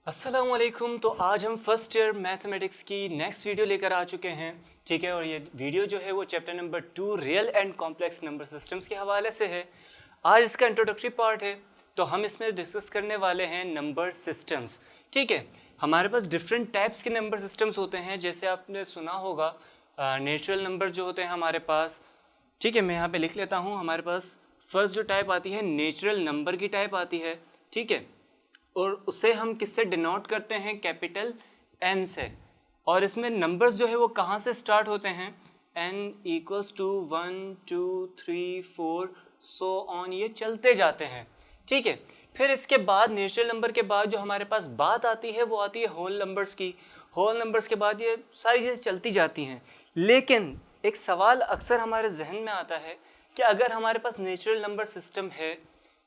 अस्सलामुअलैकुम। तो आज हम फर्स्ट ईयर मैथमेटिक्स की नेक्स्ट वीडियो लेकर आ चुके हैं, ठीक है। और ये वीडियो जो है वो chapter number 2 real and complex number systems के हवाले से है। आज इसका इंट्रोडक्टरी पार्ट है, तो हम इसमें डिस्कस करने वाले हैं नंबर सिस्टम्स, ठीक है। हमारे पास डिफरेंट टाइप्स के नंबर सिस्टम्स होते हैं, जैसे आपने सुना होगा नेचुरल नंबर जो होते हैं हमारे पास, ठीक है। मैं यहाँ पे लिख लेता हूँ। हमारे पास फर्स्ट जो टाइप आती है नेचुरल नंबर की टाइप आती है, ठीक है। और उसे हम किससे डिनोट करते हैं? कैपिटल एन से। और इसमें नंबर्स जो है वो कहाँ से स्टार्ट होते हैं? n equals to 1 2 3 4 so on, ये चलते जाते हैं, ठीक है। फिर इसके बाद नेचुरल नंबर के बाद जो हमारे पास बात आती है वो आती है होल नंबर्स की। होल नंबर्स के बाद ये सारी चीज़ें चलती जाती हैं। लेकिन एक सवाल अक्सर हमारे जहन में आता है कि अगर हमारे पास नेचुरल नंबर सिस्टम है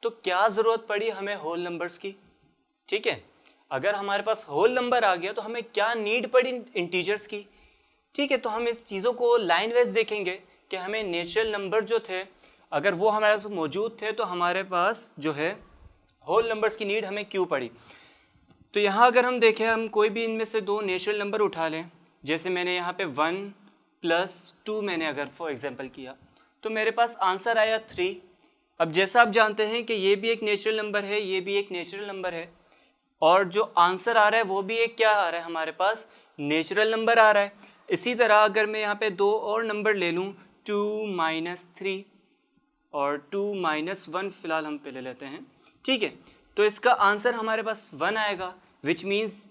तो क्या ज़रूरत पड़ी हमें होल नंबर्स की, ठीक है। अगर हमारे पास होल नंबर आ गया तो हमें क्या नीड पड़ी इंटीजर्स की, ठीक है। तो हम इस चीज़ों को लाइन वाइज देखेंगे कि हमें नेचुरल नंबर जो थे अगर वो हमारे पास मौजूद थे तो हमारे पास जो है होल नंबर्स की नीड हमें क्यों पड़ी। तो यहाँ अगर हम देखें, हम कोई भी इनमें से दो नेचुरल नंबर उठा लें, जैसे मैंने यहाँ पे 1 + 2 मैंने अगर फॉर एग्जांपल किया तो मेरे पास आंसर आया 3। अब जैसा आप जानते हैं कि ये भी एक नेचुरल नंबर है, ये भी एक नेचुरल नंबर है, और जो आंसर आ रहा है वो भी एक क्या आ रहा है हमारे पास? नेचुरल नंबर आ रहा है। इसी तरह अगर मैं यहाँ पे दो और नंबर ले लूँ, 2 - 3 और 2 - 1 फिलहाल हम पे ले लेते हैं, ठीक है। तो इसका आंसर हमारे पास 1 आएगा, विच मीन्स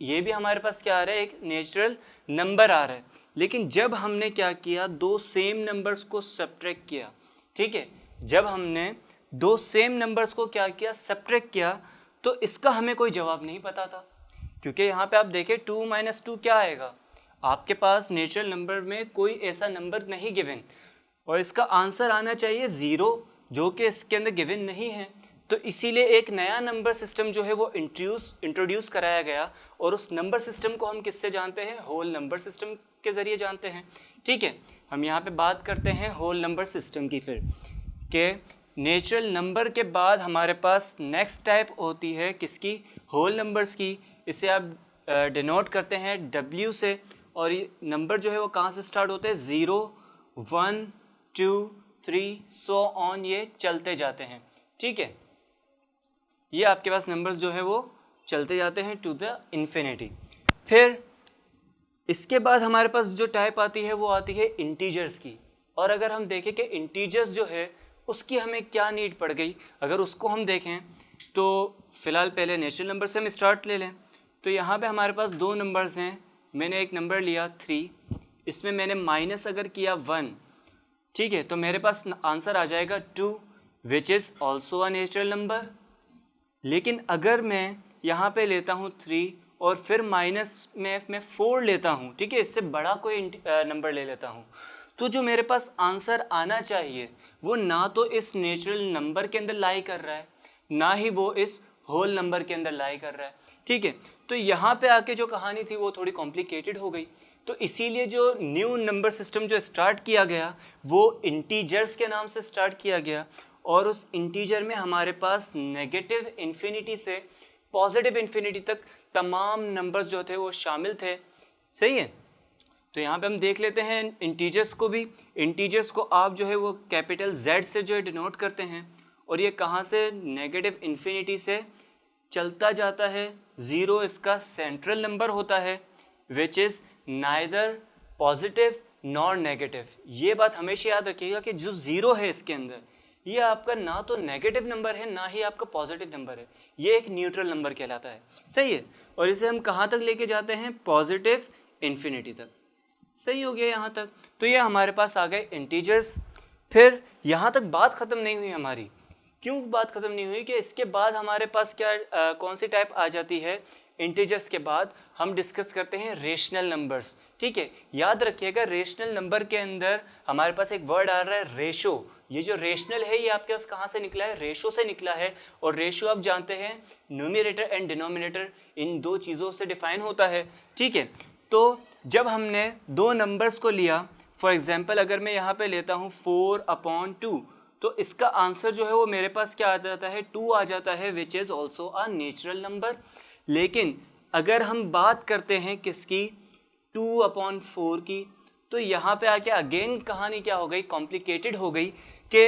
ये भी हमारे पास क्या आ रहा है? एक नेचुरल नंबर आ रहा है। लेकिन जब हमने क्या किया, दो सेम नंबर्स को सब्ट्रैक्ट किया, ठीक है। जब हमने दो सेम नंबर्स को क्या किया? सब्ट्रैक्ट किया, तो इसका हमें कोई जवाब नहीं पता था, क्योंकि यहाँ पे आप देखें 2 - 2 क्या आएगा? आपके पास नेचुरल नंबर में कोई ऐसा नंबर नहीं गिवन, और इसका आंसर आना चाहिए 0, जो कि इसके अंदर गिवन नहीं है। तो इसीलिए एक नया नंबर सिस्टम जो है वो इंट्रोड्यूस कराया गया, और उस नंबर सिस्टम को हम किससे जानते हैं? होल नंबर सिस्टम के ज़रिए जानते हैं, ठीक है। हम यहाँ पे बात करते हैं होल नंबर सिस्टम की। फिर के नेचुरल नंबर के बाद हमारे पास नेक्स्ट टाइप होती है किसकी? होल नंबर्स की। इसे आप डिनोट करते हैं W से, और ये नंबर जो है वो कहाँ से स्टार्ट होते हैं? 0 1 2 3 सो ऑन, ये चलते जाते हैं, ठीक है। ये आपके पास नंबर्स जो है वो चलते जाते हैं टू द इन्फिनिटी। फिर इसके बाद हमारे पास जो टाइप आती है वो आती है इंटीजर्स की। और अगर हम देखें कि इंटीजर्स जो है उसकी हमें क्या नीड पड़ गई, अगर उसको हम देखें तो फ़िलहाल पहले नेचुरल नंबर से हम स्टार्ट ले लें। तो यहाँ पे हमारे पास दो नंबर्स हैं। मैंने एक नंबर लिया 3, इसमें मैंने माइनस अगर किया 1, ठीक है, तो मेरे पास आंसर आ जाएगा 2, which is also a natural number. लेकिन अगर मैं यहाँ पे लेता हूँ 3 और फिर माइनस में मैं 4 लेता हूँ, ठीक है, इससे बड़ा कोई नंबर ले लेता हूँ, तो जो मेरे पास आंसर आना चाहिए वो ना तो इस नेचुरल नंबर के अंदर लाई कर रहा है, ना ही वो इस होल नंबर के अंदर लाई कर रहा है, ठीक है। तो यहाँ पे आके जो कहानी थी वो थोड़ी कॉम्प्लिकेटेड हो गई। तो इसीलिए जो न्यू नंबर सिस्टम जो स्टार्ट किया गया वो इंटीजर्स के नाम से स्टार्ट किया गया, और उस इंटीजर में हमारे पास नेगेटिव इन्फिनिटी से पॉजिटिव इन्फिनिटी तक तमाम नंबर्स जो थे वो शामिल थे, सही है। तो यहाँ पे हम देख लेते हैं इंटीजर्स को भी। इंटीजर्स को आप जो है वो कैपिटल Z से जो है डिनोट करते हैं, और ये कहाँ से? नेगेटिव इन्फिनिटी से चलता जाता है। 0 इसका सेंट्रल नंबर होता है, which is neither positive nor negative. ये बात हमेशा याद रखिएगा कि जो 0 है इसके अंदर, ये आपका ना तो नेगेटिव नंबर है ना ही आपका पॉजिटिव नंबर है, ये एक न्यूट्रल नंबर कहलाता है, सही है। और इसे हम कहाँ तक लेके जाते हैं? पॉजिटिव इन्फिनिटी तक, सही हो गया यहाँ तक। तो ये हमारे पास आ गए इंटीजर्स। फिर यहाँ तक बात ख़त्म नहीं हुई हमारी। क्यों बात ख़त्म नहीं हुई? कि इसके बाद हमारे पास क्या कौन सी टाइप आ जाती है? इंटीजर्स के बाद हम डिस्कस करते हैं रेशनल नंबर्स, ठीक है। याद रखिएगा रेशनल नंबर के अंदर हमारे पास एक वर्ड आ रहा है रेशो। ये जो रेशनल है ये आपके पास कहाँ से निकला है? रेशो से निकला है। और रेशो आप जानते हैं न्यूमरेटर एंड डिनोमिनेटर इन दो चीज़ों से डिफाइन होता है, ठीक है। तो जब हमने दो नंबर्स को लिया, फॉर एग्जांपल अगर मैं यहाँ पे लेता हूँ 4/2, तो इसका आंसर जो है वो मेरे पास क्या आ जाता है? 2 आ जाता है, which is also a natural number. लेकिन अगर हम बात करते हैं किसकी, 2/4 की, तो यहाँ पे आके अगेन कहानी क्या हो गई, कॉम्प्लिकेटेड हो गई कि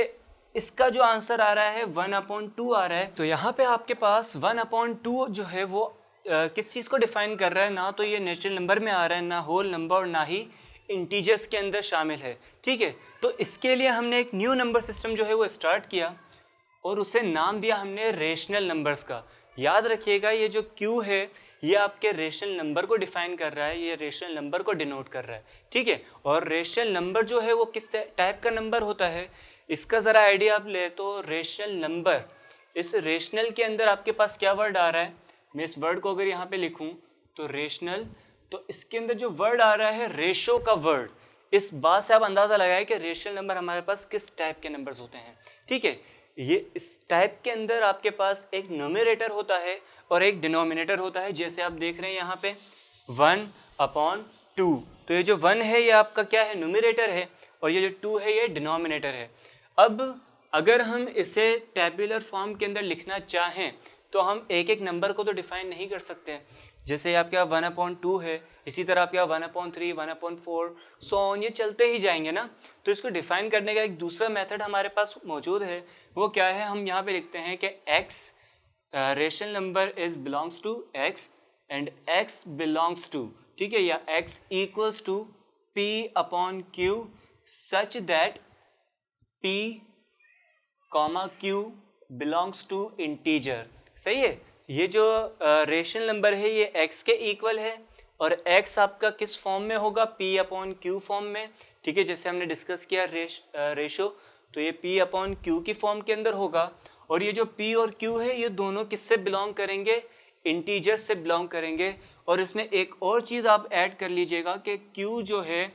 इसका जो आंसर आ रहा है 1/2 आ रहा है। तो यहाँ पे आपके पास 1/2 जो है वो किस चीज़ को डिफाइन कर रहा है, ना तो ये नेचुरल नंबर में आ रहा है, ना होल नंबर, और ना ही इंटीजर्स के अंदर शामिल है। ठीक है, तो इसके लिए हमने एक न्यू नंबर सिस्टम जो है वो स्टार्ट किया और उसे नाम दिया हमने रेशनल नंबर्स का। याद रखिएगा ये जो Q है ये आपके रेशनल नंबर को डिफाइन कर रहा है, ये रेशनल नंबर को डिनोट कर रहा है। ठीक है, और रेशनल नंबर जो है वो किस टाइप का नंबर होता है, इसका ज़रा आइडिया आप ले तो रेशनल नंबर, इस रेशनल के अंदर आपके पास क्या वर्ड आ रहा है, मैं इस वर्ड को अगर यहाँ पे लिखूँ तो रेशनल, तो इसके अंदर जो वर्ड आ रहा है रेशो का वर्ड, इस बात से आप अंदाज़ा लगाएं कि रेशनल नंबर हमारे पास किस टाइप के नंबर्स होते हैं। ठीक है, ये इस टाइप के अंदर आपके पास एक न्यूमरेटर होता है और एक डिनोमिनेटर होता है, जैसे आप देख रहे हैं यहाँ पे 1/2। तो ये जो 1 है ये आपका क्या है, न्यूमरेटर है, और ये जो 2 है ये डिनोमिनेटर है। अब अगर हम इसे टेबुलर फॉर्म के अंदर लिखना चाहें तो हम एक एक नंबर को तो डिफाइन नहीं कर सकते। जैसे आपके यहाँ 1/2 है, इसी तरह आपके यहाँ 1/3, 1/4, सो ऑन, ये चलते ही जाएंगे ना। तो इसको डिफाइन करने का एक दूसरा मेथड हमारे पास मौजूद है, वो क्या है, हम यहाँ पे लिखते हैं कि x rational number is belongs to x and x belongs to, ठीक है, या x equals to p/q such that p, q belongs to integer. सही है, ये जो रेशनल नंबर है ये x के इक्वल है और x आपका किस फॉर्म में होगा, p/q फॉर्म में। ठीक है, जैसे हमने डिस्कस किया रेशो, तो ये p/q की फॉर्म के अंदर होगा। और ये जो p और q है ये दोनों किससे बिलोंग करेंगे, इंटीजर से बिलोंग करेंगे। और इसमें एक और चीज़ आप ऐड कर लीजिएगा कि q जो है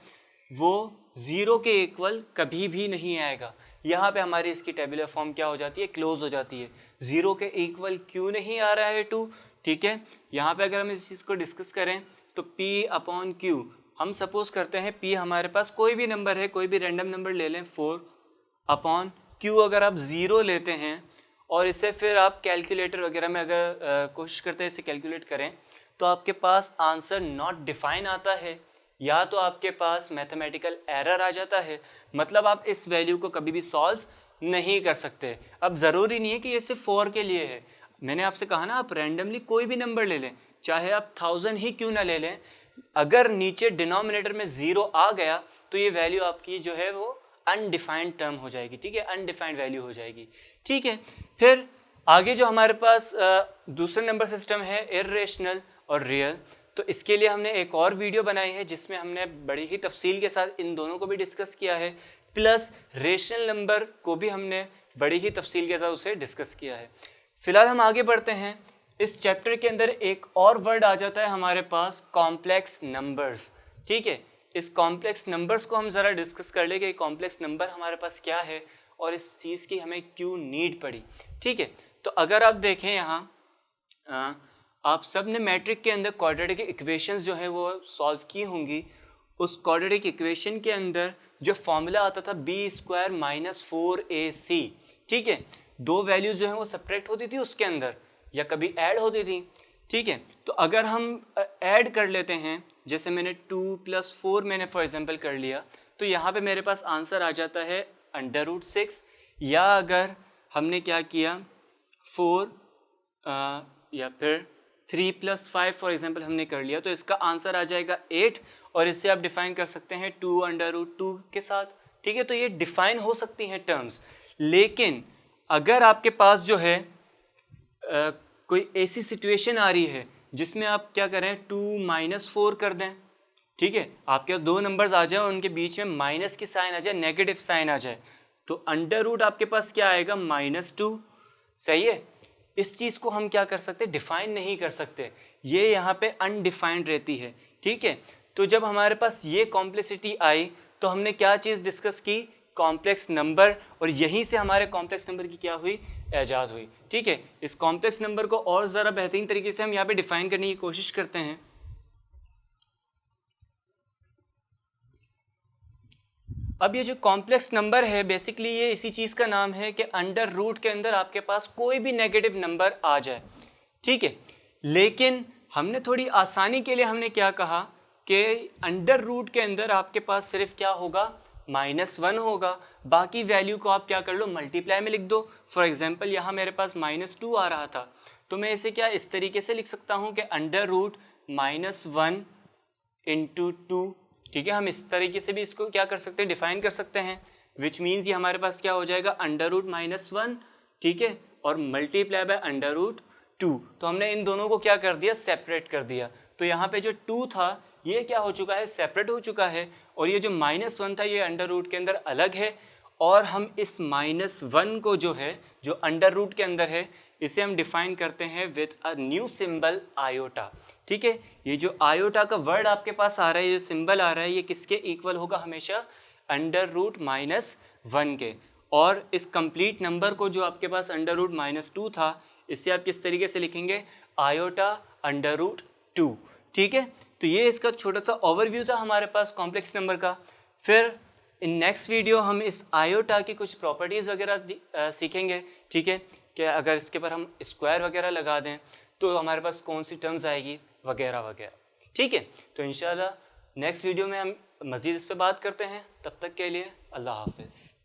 वो 0 के इक्वल कभी भी नहीं आएगा। यहाँ पे हमारी इसकी टेबुलर फॉर्म क्या हो जाती है, क्लोज हो जाती है। 0 के इक्वल क्यों नहीं आ रहा है 2, ठीक है। यहाँ पे अगर हम इस चीज़ को डिस्कस करें तो p/q, हम सपोज करते हैं p हमारे पास कोई भी नंबर है, कोई भी रैंडम नंबर ले लें, 4/q अगर आप 0 लेते हैं और इसे फिर आप कैलकुलेटर वगैरह में अगर कोशिश करते हैं इसे कैलकुलेट करें तो आपके पास आंसर नॉट डिफाइन आता है, या तो आपके पास मैथमेटिकल एरर आ जाता है, मतलब आप इस वैल्यू को कभी भी सॉल्व नहीं कर सकते। अब ज़रूरी नहीं है कि ये सिर्फ 4 के लिए है, मैंने आपसे कहा ना आप रैंडमली कोई भी नंबर ले लें, चाहे आप 1000 ही क्यों ना ले लें, अगर नीचे डिनोमिनेटर में 0 आ गया तो ये वैल्यू आपकी जो है वो अनडिफाइंड टर्म हो जाएगी। ठीक है, अनडिफाइंड वैल्यू हो जाएगी। ठीक है, फिर आगे जो हमारे पास दूसरा नंबर सिस्टम है इर्रेशनल और रियल, तो इसके लिए हमने एक और वीडियो बनाई है जिसमें हमने बड़ी ही तफसील के साथ इन दोनों को भी डिस्कस किया है, प्लस रेशनल नंबर को भी हमने बड़ी ही तफसील के साथ उसे डिस्कस किया है। फिलहाल हम आगे बढ़ते हैं। इस चैप्टर के अंदर एक और वर्ड आ जाता है हमारे पास, कॉम्प्लेक्स नंबर्स। ठीक है, इस कॉम्प्लेक्स नंबर्स को हम ज़रा डिस्कस कर ले कि कॉम्प्लेक्स नंबर हमारे पास क्या है और इस चीज़ की हमें क्यों नीड पड़ी। ठीक है, तो अगर आप देखें यहाँ आप सब ने मैट्रिक के अंदर क्वाड्रेटिक इक्वेशंस जो है वो सॉल्व की होंगी। उस क्वाड्रेटिक इक्वेशन के अंदर जो फॉर्मूला आता था b² - 4ac, ठीक है, दो वैल्यूज जो है वो सब्ट्रैक्ट होती थी उसके अंदर या कभी ऐड होती थी। ठीक है, तो अगर हम ऐड कर लेते हैं, जैसे मैंने 2 + 4 मैंने फॉर एग्जांपल कर लिया, तो यहाँ पे मेरे पास आंसर आ जाता है √6, या अगर हमने क्या किया 4 या फिर 3 + 5 फॉर एग्जांपल हमने कर लिया, तो इसका आंसर आ जाएगा 8, और इससे आप डिफाइन कर सकते हैं 2√2 के साथ। ठीक है, तो ये डिफाइन हो सकती हैं टर्म्स। लेकिन अगर आपके पास जो है कोई ऐसी सिचुएशन आ रही है जिसमें आप क्या करें 2 - 4 कर दें, ठीक है, आपके पास दो नंबर्स आ जाए और उनके बीच में माइनस की साइन आ जाए, नेगेटिव साइन आ जाए, तो अंडर आपके पास क्या आएगा -2। सही है, इस चीज़ को हम क्या कर सकते, डिफाइन नहीं कर सकते, ये यहाँ पे अनडिफाइंड रहती है। ठीक है, तो जब हमारे पास ये कॉम्प्लेक्सिटी आई तो हमने क्या चीज़ डिस्कस की, कॉम्प्लेक्स नंबर, और यहीं से हमारे कॉम्प्लेक्स नंबर की क्या हुई, ऐजाद हुई। ठीक है, इस कॉम्प्लेक्स नंबर को और ज़रा बेहतरीन तरीके से हम यहाँ पे डिफाइन करने की कोशिश करते हैं। अब ये जो कॉम्प्लेक्स नंबर है बेसिकली ये इसी चीज़ का नाम है कि अंडर रूट के अंदर आपके पास कोई भी नेगेटिव नंबर आ जाए। ठीक है, लेकिन हमने थोड़ी आसानी के लिए हमने क्या कहा कि अंडर रूट के अंदर आपके पास सिर्फ क्या होगा, -1 होगा, बाकी वैल्यू को आप क्या कर लो, मल्टीप्लाई में लिख दो। फॉर एग्जांपल यहाँ मेरे पास -2 आ रहा था, तो मैं इसे क्या इस तरीके से लिख सकता हूँ कि अंडर रूट -1 इंटू 2, ठीक है। हम इस तरीके से भी इसको क्या कर सकते हैं, डिफाइन कर सकते हैं, विच मीन्स ये हमारे पास क्या हो जाएगा, अंडर रूट -1, ठीक है, और मल्टीप्लाई बाय अंडर रूट 2। तो हमने इन दोनों को क्या कर दिया, सेपरेट कर दिया। तो यहाँ पे जो 2 था ये क्या हो चुका है, सेपरेट हो चुका है, और ये जो -1 था ये अंडर रूट के अंदर अलग है। और हम इस -1 को जो है, जो अंडर रूट के अंदर है, इसे हम डिफाइन करते हैं with a new symbol iota, ठीक है। ये जो आयोटा का वर्ड आपके पास आ रहा है, ये सिंबल आ रहा है, ये किसके इक्वल होगा, हमेशा अंडर रूट -1 के। और इस कंप्लीट नंबर को जो आपके पास अंडर रूट -2 था, इससे आप किस तरीके से लिखेंगे, आयोटा अंडर रूट 2, ठीक है। तो ये इसका छोटा सा ओवरव्यू था हमारे पास कॉम्प्लेक्स नंबर का। फिर इन नेक्स्ट वीडियो हम इस आयोटा की कुछ प्रॉपर्टीज़ वगैरह सीखेंगे, ठीक है, कि अगर इसके ऊपर हम स्क्वायर वगैरह लगा दें तो हमारे पास कौन सी टर्म्स आएगी वगैरह वगैरह, ठीक है। तो इंशाल्लाह नेक्स्ट वीडियो में हम मज़ीद इस पर बात करते हैं। तब तक के लिए अल्लाह हाफिज़।